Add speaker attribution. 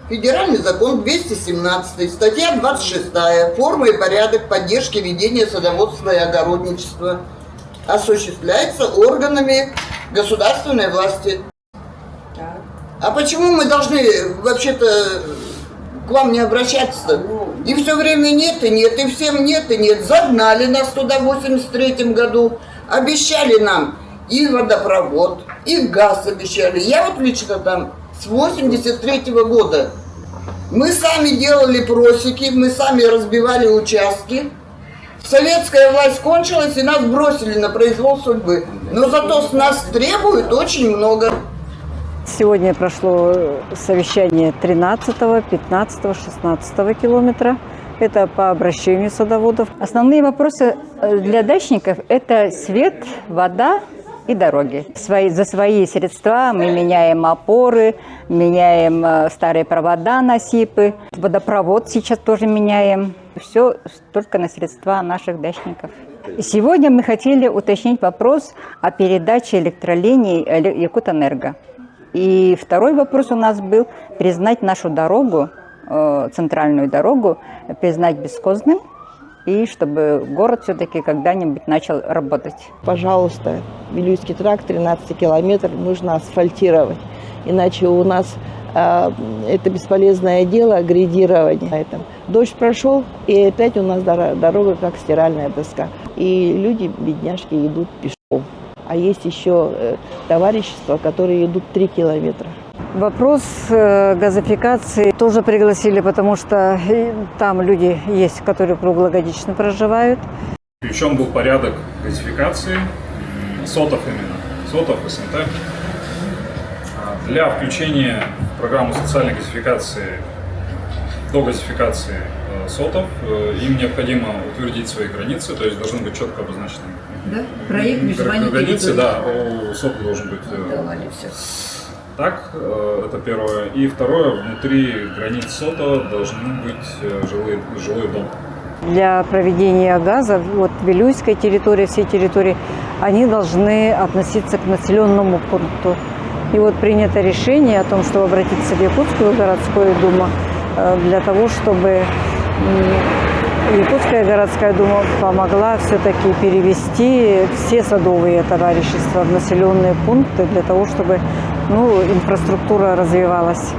Speaker 1: Федеральный закон 217, статья 26, форма и порядок поддержки ведения садоводства и огородничества осуществляется органами государственной власти. А почему мы должны вообще-то к вам не обращаться? И все время нет и нет, и всем нет и нет. Загнали нас туда в 83-м году, обещали нам и водопровод, и газ обещали. Я вот лично там с 83-го года. Мы сами делали просеки, мы сами разбивали участки. Советская власть кончилась, и нас бросили на произвол судьбы. Но зато с нас требуют очень много.
Speaker 2: Сегодня прошло совещание 13, 15, 16 километра. Это по обращению садоводов. Основные вопросы для дачников – это свет, вода и дороги. За свои средства мы меняем опоры, меняем старые провода, насипы. Водопровод сейчас тоже меняем. Все только на средства наших дачников. И сегодня мы хотели уточнить вопрос о передаче электролиний Якутэнерго. И второй вопрос у нас был признать нашу дорогу, центральную дорогу, признать бесхозным, и чтобы город все-таки когда-нибудь начал работать.
Speaker 3: Пожалуйста, Вилюйский тракт, 13 километров, нужно асфальтировать. Иначе у нас это бесполезное дело, грейдирование. Дождь прошел, и опять у нас дорога как стиральная доска. И люди, бедняжки, идут пешком. А есть еще товарищества, которые идут 3 километра.
Speaker 2: Вопрос газификации тоже пригласили, потому что там люди есть, которые круглогодично проживают.
Speaker 4: Включен был порядок газификации, СОТов именно, СОТов, СНТ. Для включения в программу социальной газификации, до газификации СОТов, им необходимо утвердить свои границы, то есть должны быть четко обозначены.
Speaker 5: Да? Проект между
Speaker 4: границы, да, у СОТа должен быть. Так, это первое. И второе, внутри границ СОТа должны быть жилые дома.
Speaker 2: Для проведения газа, вот Вилюйская территория, все территории, они должны относиться к населенному пункту. И вот принято решение о том, чтобы обратиться в Якутскую городскую думу для того, чтобы Якутская городская дума помогла все-таки перевести все садовые товарищества в населенные пункты для того, чтобы инфраструктура развивалась.